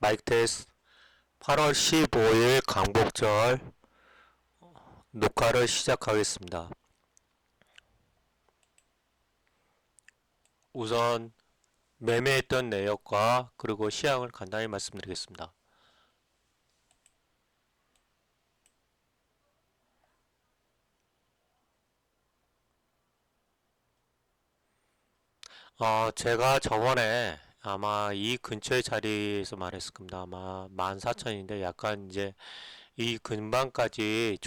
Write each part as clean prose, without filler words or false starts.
마이크 테스트. 8월 15일 광복절 녹화를 시작하겠습니다. 우선 매매했던 내역과 그리고 시향을 간단히 말씀드리겠습니다. 제가 저번에 아마 이 근처의 자리에서 말했을 겁니다. 아마 14,000인데 약간 이제 이 근방까지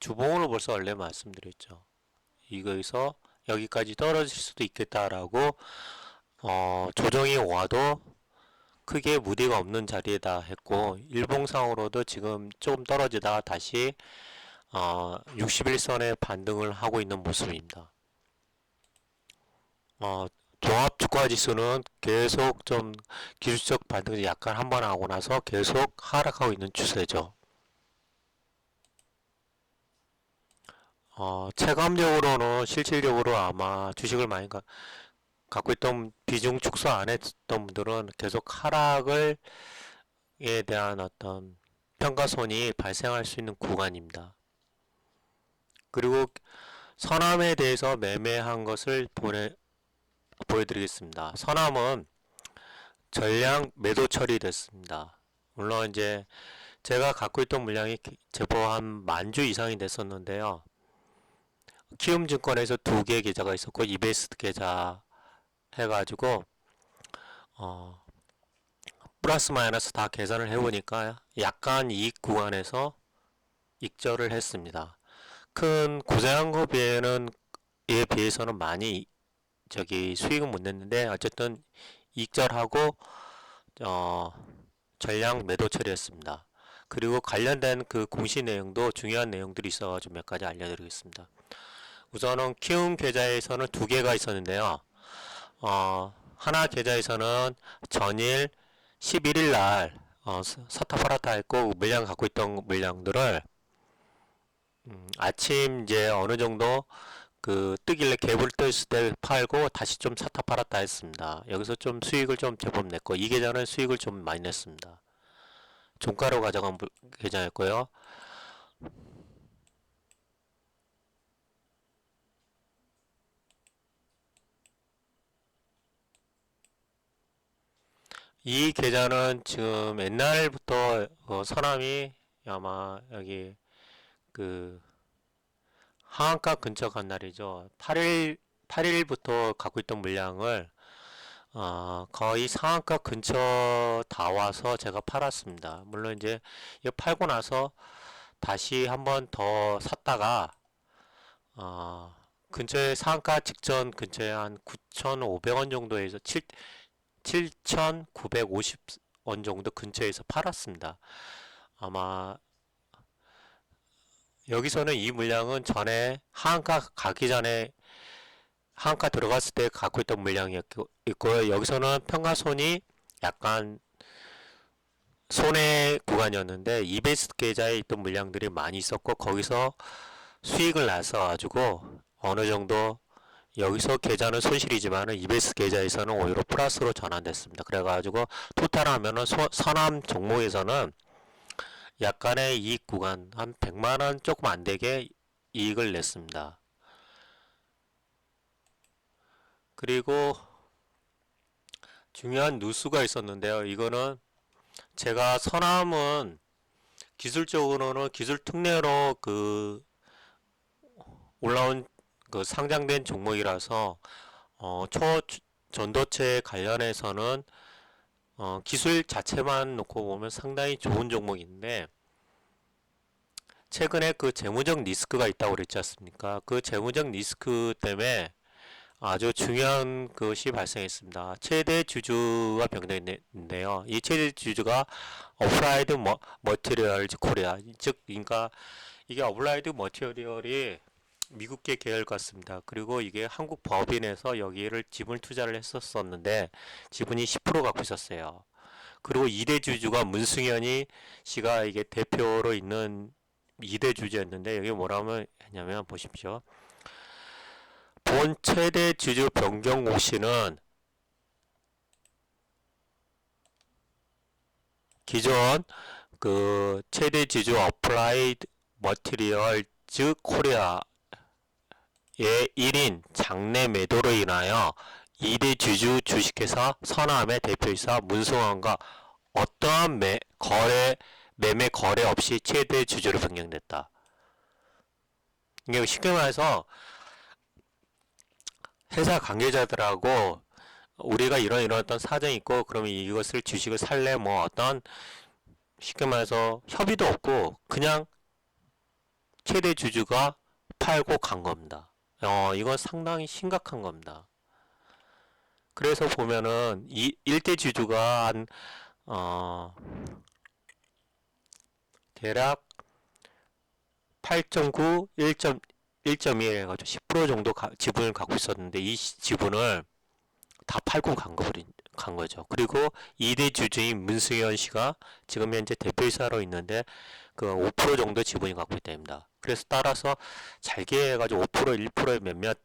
주봉으로 벌써 원래 말씀드렸죠. 이거에서 여기까지 떨어질 수도 있겠다라고 조정이 와도 크게 무리가 없는 자리에다 했고, 일봉상으로도 지금 조금 떨어지다가 다시 61선에 반등을 하고 있는 모습입니다. 종합 주가 지수는 계속 좀 기술적 반등을 약간 한번 하고 나서 계속 하락하고 있는 추세죠. 체감적으로는 실질적으로 아마 주식을 많이 갖고 있던 비중 축소 안 했던 분들은 계속 하락을 에 대한 어떤 평가손이 발생할 수 있는 구간입니다. 그리고 선암에 대해서 매매한 것을 보여드리겠습니다. 선암은 전량 매도 처리됐습니다. 물론 이제 제가 갖고 있던 물량이 제법 한 10,000주 이상이 됐었는데요. 키움증권에서 2개 계좌가 있었고 이베스트 계좌 해가지고 플러스 마이너스 다 계산을 해보니까 약간 이익 구간에서 익절을 했습니다. 큰 고생한 거 에 비해서는 많이 수익은 못 냈는데 어쨌든 익절하고 전량 매도 처리했습니다. 그리고 관련된 그 공시 내용도 중요한 내용들이 있어가지고 몇 가지 알려드리겠습니다. 우선은 키움 계좌에서는 2개가 있었는데요. 하나 계좌에서는 전일 11일 날 사타 팔았다 했고 물량 갖고 있던 물량들을 아침 이제 어느 정도 그 뜨길래 갭을 떴을 때 팔고 다시 좀 사타 팔았다 했습니다. 여기서 좀 수익을 좀 제법 냈고 이 계좌는 수익을 좀 많이 냈습니다. 종가로 가져간 계좌였고요. 이 계좌는 지금 옛날부터 서남이 아마 여기 그 하한가 근처 간 날이죠. 8일부터 갖고 있던 물량을 거의 상한가 근처 다 와서 제가 팔았습니다. 물론 이제 이거 팔고 나서 다시 한번 더 샀다가 근처에 상한가 직전 근처에 한 9,500원 정도에서 7,950원 정도 근처에서 팔았습니다. 아마 여기서는 이 물량은 전에 하한가 가기 전에 하한가 들어갔을 때 갖고 있던 물량이었고요. 여기서는 평가손이 약간 손해 구간이었는데 이베스트 계좌에 있던 물량들이 많이 있었고 거기서 수익을 나서 가지고 어느 정도 여기서 계좌는 손실이지만은 이베스트 계좌에서는 오히려 플러스로 전환됐습니다. 그래가지고 토탈하면은 선암 종목에서는 약간의 이익 구간 한 100만원 조금 안되게 이익을 냈습니다. 그리고 중요한 뉴스가 있었는데요. 이거는 제가 선암은 기술적으로는 기술 특례로 올라온 상장된 종목이라서 초전도체 관련해서는 기술 자체만 놓고 보면 상당히 좋은 종목인데 최근에 그 재무적 리스크가 있다고 그랬지 않습니까? 그 재무적 리스크 때문에 아주 중요한 것이 발생했습니다. 최대 주주가 변경됐는데요. 이 최대 주주가 어플라이드 머티리얼즈 코리아, 즉 그러니까 이게 어플라이드 머티리얼이 미국계 계열 같습니다. 그리고 이게 한국 법인에서 여기를 지분 투자를 했었는데 지분이 10% 갖고 있었어요. 그리고 2대 주주가 문승현이 씨가 이게 대표로 있는 2대 주주였는데 여기 뭐라고 했냐면 보십시오. 본 최대 주주 변경 옥시는 기존 그 최대 주주 어플라이드 머티리얼즈 코리아의 1인 장내 매도로 인하여 2대 주주 주식회사 선암의 대표이사 문승환과 어떠한 매매 거래 없이 최대 주주로 변경됐다. 이게 쉽게 말해서 회사 관계자들하고 우리가 이런 어떤 사정이 있고 그러면 이것을 주식을 살래 뭐 어떤 쉽게 말해서 협의도 없고 그냥 최대 주주가 팔고 간 겁니다. 이건 상당히 심각한 겁니다. 그래서 보면은 이 1대 주주가 한 대략 8.9, 1.1 해가지고 10% 정도 지분을 갖고 있었는데 이 지분을 다 팔고 간 거죠. 그리고 2대 주주인 문승현 씨가 지금 현재 대표이사로 있는데 그 5% 정도 지분이 갖고 있답니다. 그래서 따라서 잘게 해가지고 5%, 1%의 몇몇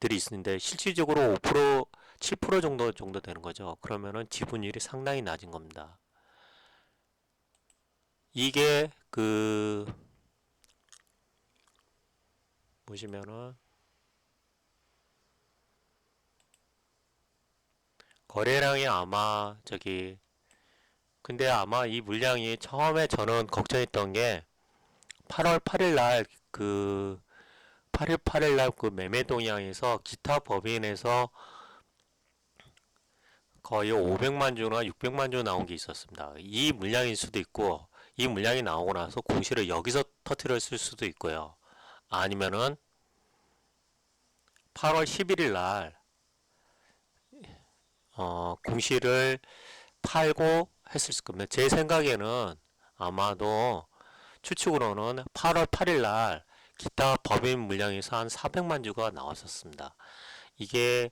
들이 있는데 실질적으로 5%, 7% 정도 되는 거죠. 그러면은 지분율이 상당히 낮은 겁니다. 이게 보시면은 거래량이 아마 근데 아마 이 물량이 처음에 저는 걱정했던 게 8월 8일 날 8일 8일 날 그 매매 동향에서 기타 법인에서 거의 500만 주나 600만 주 나온 게 있었습니다. 이 물량일 수도 있고 이 물량이 나오고 나서 공시를 여기서 터뜨렸을 수도 있고요. 아니면은 8월 11일 날 공시를 팔고 했을 겁니다. 제 생각에는 아마도 추측으로는 8월 8일 날 기타 법인 물량에서 한 400만 주가 나왔었습니다. 이게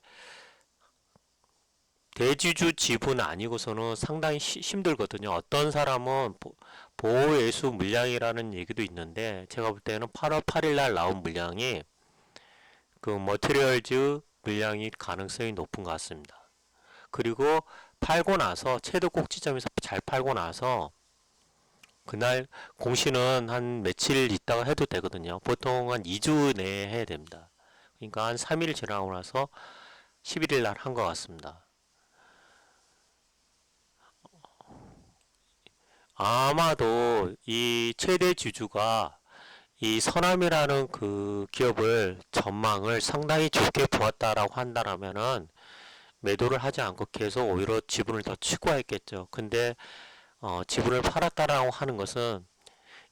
대주주 지분 아니고서는 상당히 힘들거든요. 어떤 사람은 보호예수 물량이라는 얘기도 있는데 제가 볼 때는 8월 8일 날 나온 물량이 그 머티리얼즈 물량이 가능성이 높은 것 같습니다. 그리고 팔고 나서 최대 꼭지점에서 잘 팔고 나서 그날 공시는 한 며칠 있다가 해도 되거든요. 보통 한 2주 내에 해야 됩니다. 그러니까 한 3일 지나고 나서 11일 날 한 것 같습니다. 아마도 이 최대 주주가 이 서남이라는 그 기업을 전망을 상당히 좋게 보았다라고 한다면은 매도를 하지 않고 계속 오히려 지분을 더 추구했겠죠. 근데 지분을 팔았다라고 하는 것은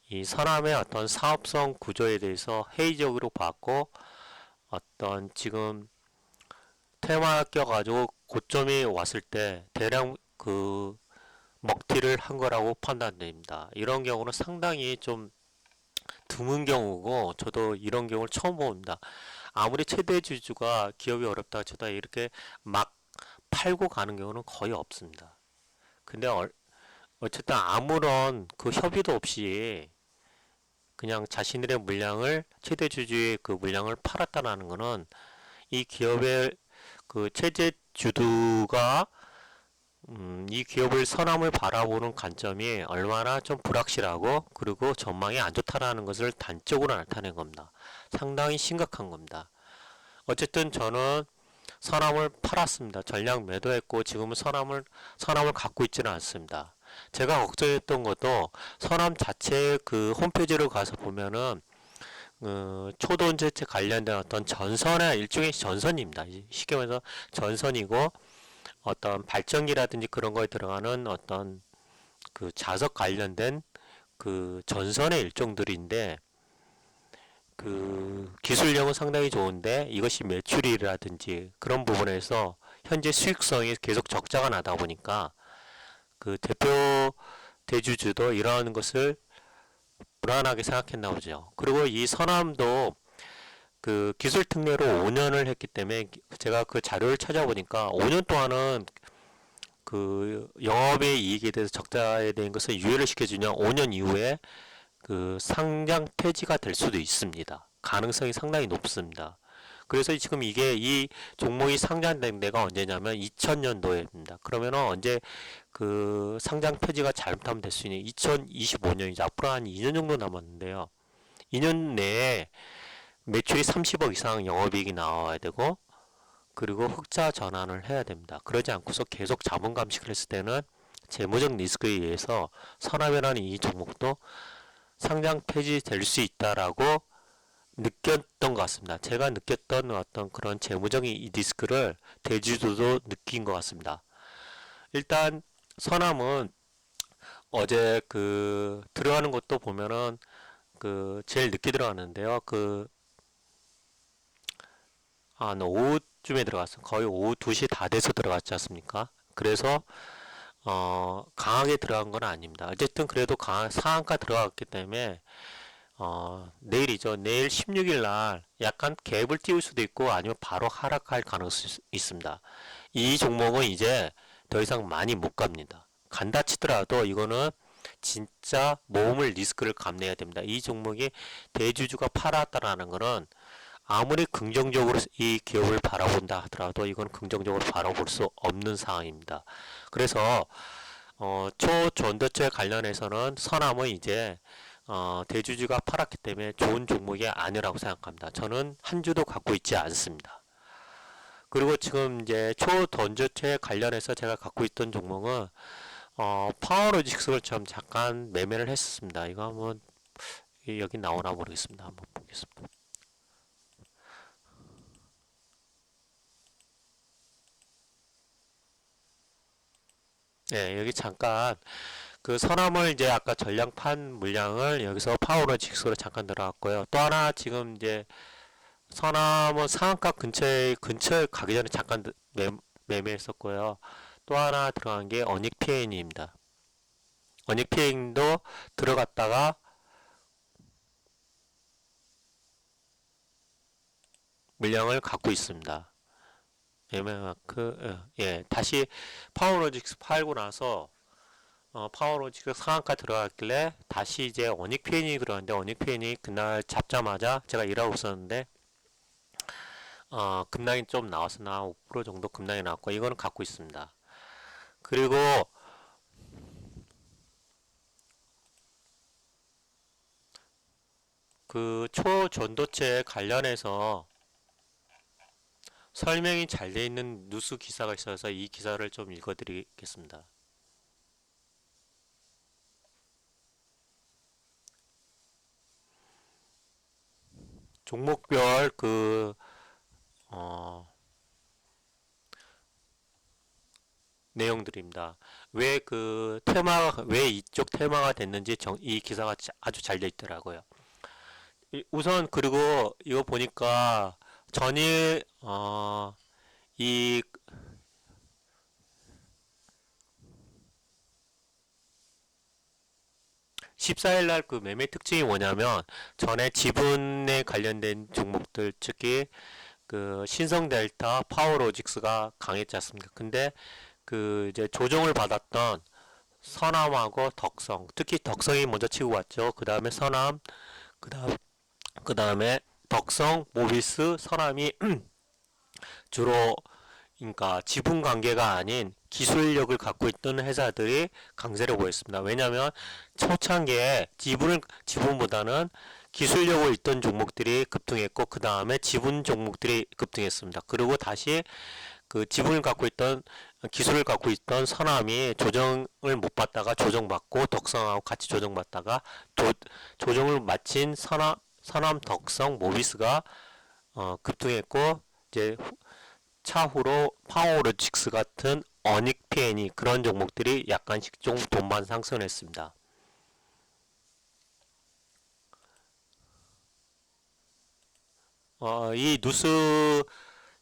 이 서남의 어떤 사업성 구조에 대해서 회의적으로 봤고 어떤 지금 테마 껴가지고 고점이 왔을 때 대량 먹튀를 한 거라고 판단됩니다. 이런 경우는 상당히 좀 드문 경우고 저도 이런 경우를 처음 봅니다. 아무리 최대 주주가 기업이 어렵다 쳐도 이렇게 막 팔고 가는 경우는 거의 없습니다. 근데 어쨌든 아무런 그 협의도 없이 그냥 자신들의 물량을 최대 주주의 그 물량을 팔았다라는 것은 이 기업의 그 최대 주주가 이 기업을 선함을 바라보는 관점이 얼마나 좀 불확실하고 그리고 전망이 안 좋다라는 것을 단적으로 나타낸 겁니다. 상당히 심각한 겁니다. 어쨌든 저는 선함을 팔았습니다. 전량 매도했고 지금은 선함을 갖고 있지는 않습니다. 제가 걱정했던 것도 선함 자체 그 홈페이지로 가서 보면은 초도제체 관련된 어떤 전선의 일종의 전선입니다. 쉽게 말해서 전선이고 어떤 발전기라든지 그런 거에 들어가는 어떤 그 자석 관련된 그 전선의 일종들인데 그 기술력은 상당히 좋은데 이것이 매출이라든지 그런 부분에서 현재 수익성이 계속 적자가 나다 보니까 그 대주주도 이러한 것을 불안하게 생각했나 보죠. 그리고 이 선암도 그 기술 특례로 5년을 했기 때문에 제가 그 자료를 찾아보니까 5년 동안은 그 영업의 이익에 대해서 적자에 대한 것을 유예를 시켜주냐 5년 이후에 그 상장 폐지가 될 수도 있습니다. 가능성이 상당히 높습니다. 그래서 지금 이게 이 종목이 상장된 데가 언제냐면 2000년도에입니다. 그러면은 언제 그 상장 폐지가 잘못하면 될 수 있는 2025년이죠. 앞으로 한 2년 정도 남았는데요. 2년 내에 매출이 30억 이상 영업이익이 나와야 되고, 그리고 흑자 전환을 해야 됩니다. 그러지 않고서 계속 자본 감식을 했을 때는 재무적 리스크에 의해서 선압이라는 이 종목도 상장 폐지될 수 있다라고 느꼈던 것 같습니다. 제가 느꼈던 어떤 그런 재무적인 이 리스크를 대주주도 느낀 것 같습니다. 일단 선암은 어제 그 들어가는 것도 보면은 그 제일 늦게 들어갔는데요. 오후쯤에 들어갔어요. 거의 오후 2시 다 돼서 들어갔지 않습니까? 그래서 강하게 들어간 건 아닙니다. 어쨌든 그래도 상한가 들어갔기 때문에 내일이죠. 내일 16일 날 약간 갭을 띄울 수도 있고 아니면 바로 하락할 가능성이 있습니다. 이 종목은 이제 더 이상 많이 못 갑니다. 간다 치더라도 이거는 진짜 모험을 리스크를 감내해야 됩니다. 이 종목이 대주주가 팔았다라는 거는 아무리 긍정적으로 이 기업을 바라본다 하더라도 이건 긍정적으로 바라볼 수 없는 상황입니다. 그래서 초전도체 관련해서는 선암은 이제 대주주가 팔았기 때문에 좋은 종목이 아니라고 생각합니다. 저는 한 주도 갖고 있지 않습니다. 그리고 지금 이제 초전도체 관련해서 제가 갖고 있던 종목은 파워로직스를 좀 잠깐 매매를 했었습니다. 이거 한번 여기 나오나 모르겠습니다. 한번 보겠습니다. 네, 여기 잠깐 그 선암을 이제 아까 전량판 물량을 여기서 파워로직스로 잠깐 들어갔고요. 또 하나 지금 이제 선암은 상한가 근처에 가기 전에 잠깐 매매했었고요. 또 하나 들어간 게 어닉피엔입니다. 어닉피엔도 들어갔다가 물량을 갖고 있습니다. 매매마크 다시 파워로직스 팔고 나서 파워로직스 상한가 들어갔길래 다시 이제 어닉피엔이 들어갔는데 어닉피엔이 그날 잡자마자 제가 일하고 있었는데 급락이 좀 나왔으나 5% 정도 급락이 나왔고 이거는 갖고 있습니다. 그리고 그 초전도체 관련해서 설명이 잘 되어 있는 뉴스 기사가 있어서 이 기사를 좀 읽어드리겠습니다. 종목별 내용들입니다. 왜 이쪽 테마가 됐는지 이 기사가 아주 잘 되어 있더라고요. 우선 그리고 이거 보니까 전일 이 14일 날 그 매매 특징이 뭐냐면 전에 지분에 관련된 종목들 특히 그 신성델타, 파워로직스가 강했지 않습니까? 근데 그 이제 조정을 받았던 선암하고 덕성, 특히 덕성이 먼저 치고 왔죠. 그 다음에 선암, 그 다음에 덕성, 모비스, 선암이 주로 그러니까 지분 관계가 아닌 기술력을 갖고 있던 회사들이 강세를 보였습니다. 왜냐하면 초창기에 지분보다는 기술력을 있던 종목들이 급등했고 그 다음에 지분 종목들이 급등했습니다. 그리고 다시 그 지분을 갖고 있던 기술을 갖고 있던 선암이 조정을 못 받다가 조정받고 덕성하고 같이 조정받다가 조정을 마친 선암, 덕성, 모비스가 급등했고 이제 차후로 파워로직스 같은 어닉피엔이 그런 종목들이 약간씩 좀 돈만 상승했습니다. 이 뉴스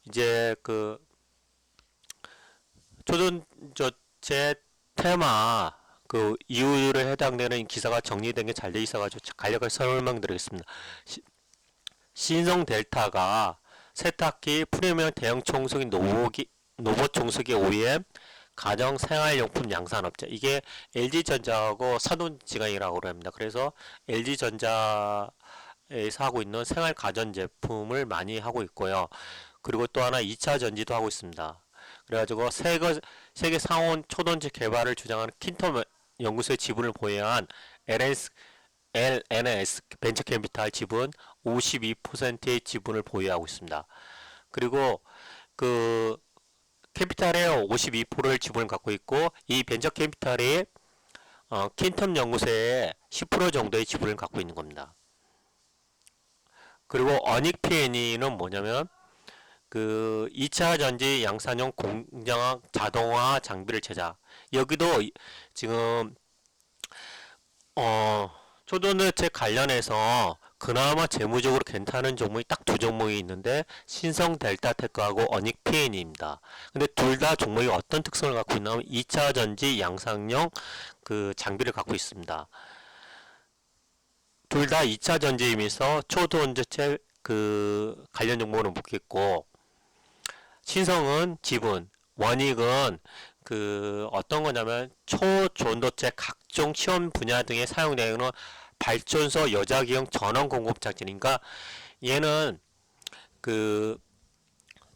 이제 그 초전저체 테마 그 이유를 해당되는 기사가 정리된 게 잘 돼 있어가지고 간략하게 설명드리겠습니다. 신성 델타가 세탁기, 프리미엄 대형 청소기, 로봇 청소기 OEM, 가정 생활용품 양산업체. 이게 LG전자하고 산원지간이라고 합니다. 그래서 LG전자의 에서 하고 있는 생활 가전제품을 많이 하고 있고요. 그리고 또 하나 2차 전지도 하고 있습니다. 그래가지고 세계 상온 초전지 개발을 주장하는 킨텀 연구소의 지분을 보유한 LNS 벤처캐피탈 지분 52%의 지분을 보유하고 있습니다. 그리고 그 캐피탈의 52%를 지분을 갖고 있고 이 벤처 캐피탈이 킨텀 연구소의 10% 정도의 지분을 갖고 있는 겁니다. 그리고 어닉 P&E는 뭐냐면 그 2차 전지 양산용 공장 자동화 장비를 제작. 여기도 지금 초전도체 관련해서 그나마 재무적으로 괜찮은 종목이 딱 두 종목이 있는데 신성 델타테크하고 어닉 P&E입니다. 근데 둘 다 종목이 어떤 특성을 갖고 있냐면 2차 전지 양산용 그 장비를 갖고 있습니다. 둘 다 2차 전지임에서 초전도체 그 관련 종목으로 묶였고 신성은 지분, 원익은 그 어떤 거냐면 초전도체 각종 시험 분야 등에 사용되는 발전소 여자기형 전원 공급 장치니까 얘는 그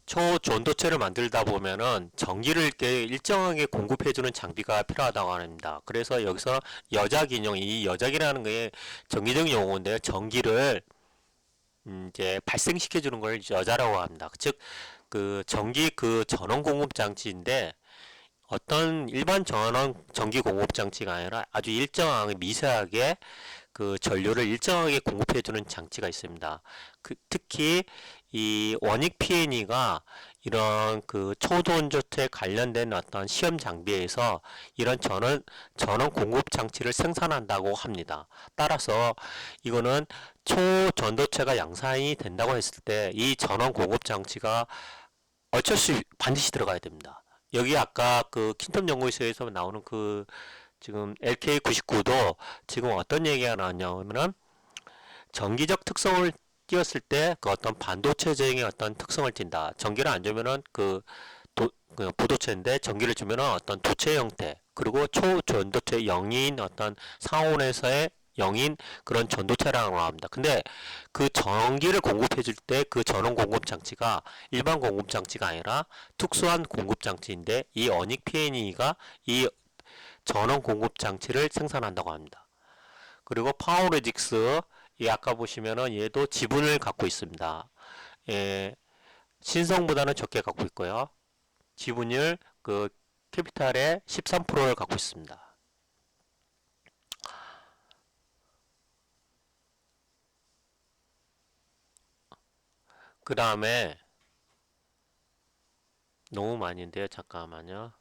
초전도체를 만들다 보면은 전기를 이렇게 일정하게 공급해주는 장비가 필요하다고 합니다. 그래서 여기서 여자기형, 이 여자기라는 게 전기적 용어인데요. 전기를 이제 발생시켜주는 걸 여자라고 합니다. 즉, 그 전기 그 전원 공급 장치인데 어떤 일반 전기 공급 장치가 아니라 아주 일정하게 미세하게 그 전류를 일정하게 공급해주는 장치가 있습니다. 특히 이 원익 P&E가 이런 그 초전도체 관련된 어떤 시험 장비에서 이런 전원 공급 장치를 생산한다고 합니다. 따라서 이거는 초전도체가 양산이 된다고 했을 때 이 전원 공급 장치가 어쩔 수 반드시 들어가야 됩니다. 여기 아까 그 킨텀 연구소에서 나오는 그 지금 LK99도 지금 어떤 얘기가 나왔냐면은 전기적 특성을 띄었을 때 그 어떤 반도체적인 어떤 특성을 띈다. 전기를 안 주면은 그 부도체인데 전기를 주면은 어떤 도체 형태 그리고 초전도체 영인 어떤 상온에서의 영인 그런 전도체라고 합니다. 근데 그 전기를 공급해 줄 때 그 전원 공급 장치가 일반 공급 장치가 아니라 특수한 공급 장치인데 이 어닉 P&E가 이 전원 공급 장치를 생산한다고 합니다. 그리고 파워로직스 이 아까 보시면은 얘도 지분을 갖고 있습니다. 예, 신성보다는 적게 갖고 있고요. 지분율 그 캐피탈의 13%를 갖고 있습니다. 그 다음에 너무 많은데요. 잠깐만요.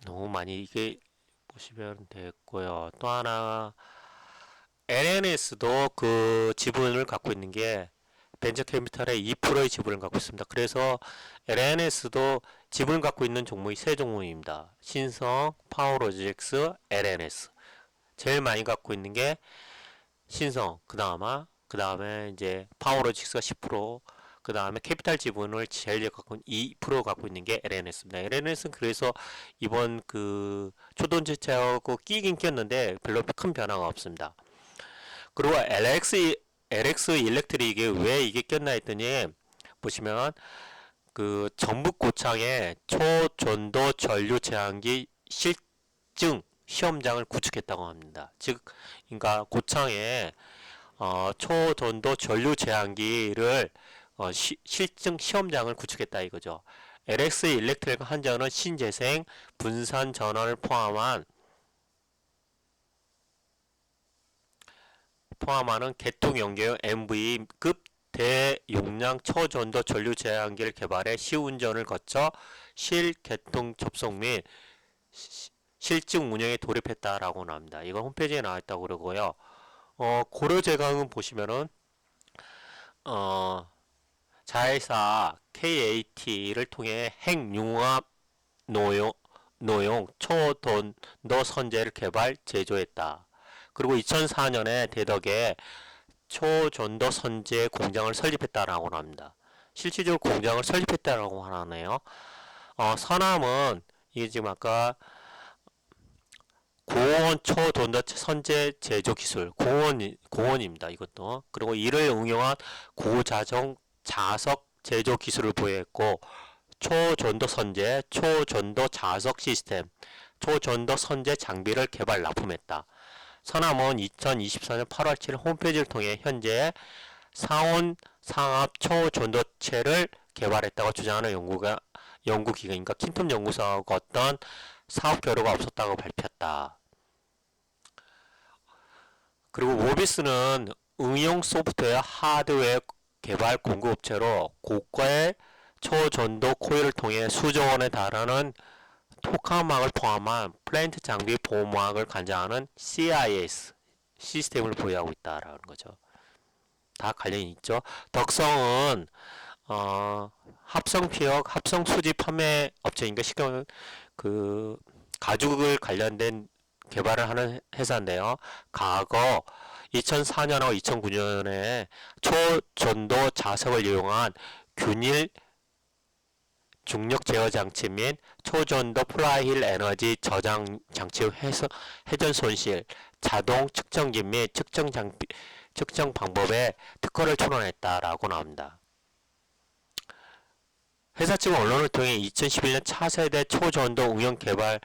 너무 많이 이게 보시면 됐고요. 또 하나 LNS도 그 지분을 갖고 있는 게 벤처 캐피탈의 2%의 지분을 갖고 있습니다. 그래서 LNS도 지분을 갖고 있는 종목이 세 종목입니다. 신성, 파워로직스, LNS. 제일 많이 갖고 있는 게 신성, 그 다음에 이제 파워로직스가 10%, 그 다음에 캐피탈 지분을 제일 갖고 2% 갖고 있는 게 LNS입니다. LNS는 그래서 이번 그 초전지체하고 끼긴 꼈는데 별로 큰 변화가 없습니다. 그리고 LX 일렉트릭이 왜 이게 꼈나 했더니 보시면 그 전북 고창에 초전도 전류 제한기 실증 시험장을 구축했다고 합니다. 즉, 그러니까 고창에 초전도 전류 제한기를 실증 시험장을 구축했다 이거죠. LX 일렉트릭 한전은 신재생 분산 전원을 포함하는 개통 연계형 MV급 대용량 초전도 전류 제한기를 개발해 시운전을 거쳐 실개통 접속 및 실증 운영에 돌입했다라고 합니다. 이건 홈페이지에 나와 있다고 그러고요. 고려 제강은 보시면은 자회사 KAT를 통해 핵융합 노용 초전도 선제를 개발 제조했다. 그리고 2004년에 대덕에 초전도 선제 공장을 설립했다라고 합니다. 실질적으로 공장을 설립했다라고 하네요. 서남은 이게 지금 아까 고온 초전도 선제 제조 기술, 고온입니다. 이것도. 그리고 이를 응용한 고자정 자석 제조 기술을 보유했고, 초전도 선제, 초전도 자석 시스템, 초전도 선제 장비를 개발 납품했다. 서남은 2024년 8월 7일 홈페이지를 통해 현재 상온 상압 초전도체를 개발했다고 주장하는 연구기관인가 킨텀 연구소하고 어떤 사업 결과가 없었다고 밝혔다. 그리고 모비스는 응용 소프트웨어 하드웨어 개발 공급업체로 고가의 초전도 코일을 통해 수조 원에 달하는 토카막을 포함한 플랜트 장비 보호막을 관장하는 CIS 시스템을 보유하고 있다라는 거죠. 다 관련이 있죠. 덕성은 합성 피혁, 합성 수지 판매 업체인가 그 가죽을 관련된 개발을 하는 회사인데요. 과거 2004년하고 2009년에 초전도 자석을 이용한 균일 중력 제어 장치 및 초전도 플라이힐 에너지 저장 장치 회전 손실, 자동 측정기 및 측정 방법에 특허를 출원했다라고 나옵니다. 회사 측은 언론을 통해 2011년 차세대 초전도 응용 개발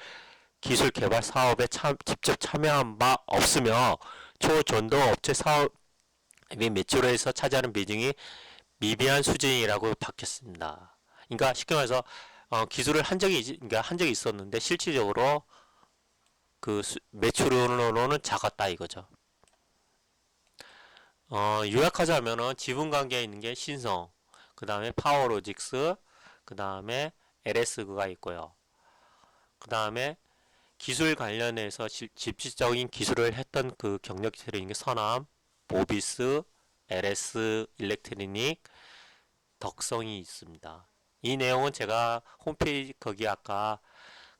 기술 개발 사업에 직접 참여한 바 없으며 초전도 업체 사업 및 매출에서 차지하는 비중이 미비한 수준이라고 밝혔습니다. 그러니까 쉽게 말해서 기술을 한 적이 있었는데 실질적으로 그 매출으로는 작았다 이거죠. 요약하자면은 지분 관계에 있는 게 신성, 그 다음에 파워로직스, 그 다음에 LS가 있고요. 그 다음에 기술 관련해서 집시적인 기술을 했던 그 경력 기술이 있는 게 서남, 모비스, LS 일렉트리닉, 덕성이 있습니다. 이 내용은 제가 홈페이지 거기 아까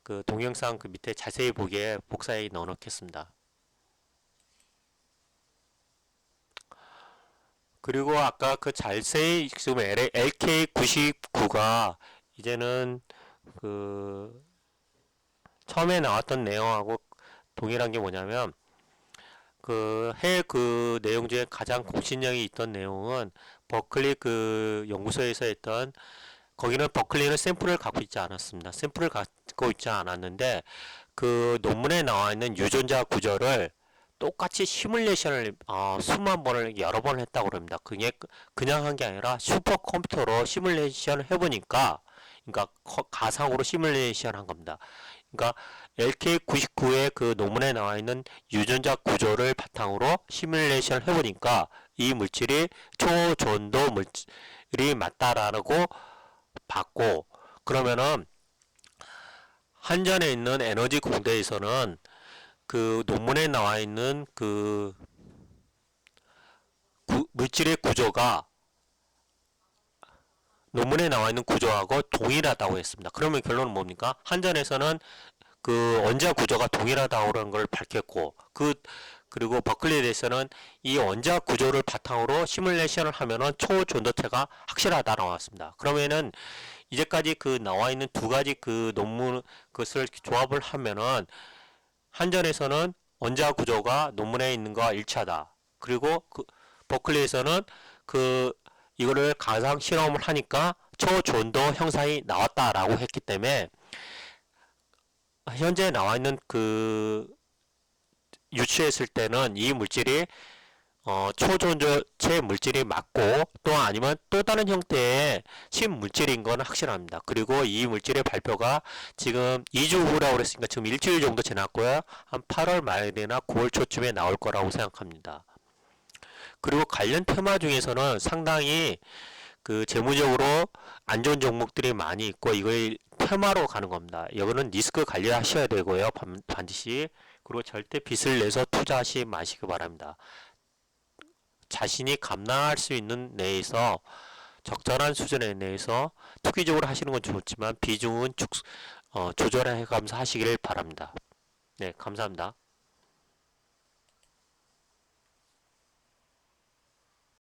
그 동영상 그 밑에 자세히 보기에 복사해 넣어 놓겠습니다. 그리고 아까 그 자세히 지금 LK99가 이제는 그 처음에 나왔던 내용하고 동일한 게 뭐냐면 그 내용 중에 가장 공신력이 있던 내용은 버클리 그 연구소에서 했던 거기는 버클리는 샘플을 갖고 있지 않았습니다. 샘플을 갖고 있지 않았는데 그 논문에 나와 있는 유전자 구조를 똑같이 시뮬레이션을 수만 번을 여러 번 했다고 그럽니다. 그게 그냥 한 게 아니라 슈퍼컴퓨터로 시뮬레이션을 해보니까 그러니까 가상으로 시뮬레이션 한 겁니다. 그러니까 LK99의 그 논문에 나와 있는 유전자 구조를 바탕으로 시뮬레이션을 해보니까 이 물질이 초전도 물질이 맞다라고 봤고, 그러면은 한전에 있는 에너지 공대에서는 그 논문에 나와 있는 그 물질의 구조가 논문에 나와 있는 구조하고 동일하다고 했습니다. 그러면 결론은 뭡니까? 한전에서는 그 원자 구조가 동일하다고 그런 걸 밝혔고, 그리고 버클리에 대해서는 이 원자 구조를 바탕으로 시뮬레이션을 하면은 초전도체가 확실하다 나왔습니다. 그러면은 이제까지 그 나와 있는 두 가지 그 논문 그것을 조합을 하면은 한전에서는 원자 구조가 논문에 있는 거와 일치하다. 그리고 그 버클리에서는 그 이거를 가상 실험을 하니까 초전도 형상이 나왔다라고 했기 때문에 현재 나와 있는 그 유추했을 때는 이 물질이 초전도체 물질이 맞고 또 아니면 또 다른 형태의 신물질인 건 확실합니다. 그리고 이 물질의 발표가 지금 2주 후라고 그랬으니까 지금 일주일 정도 지났고요. 한 8월 말이나 9월 초쯤에 나올 거라고 생각합니다. 그리고 관련 테마 중에서는 상당히 그 재무적으로 안 좋은 종목들이 많이 있고 이걸 테마로 가는 겁니다. 이거는 리스크 관리하셔야 되고요. 반드시. 그리고 절대 빚을 내서 투자하지 마시기 바랍니다. 자신이 감당할 수 있는 내에서 적절한 수준에 내에서 투기적으로 하시는 건 좋지만 비중은 조절해 가면서 하시기를 바랍니다. 네, 감사합니다.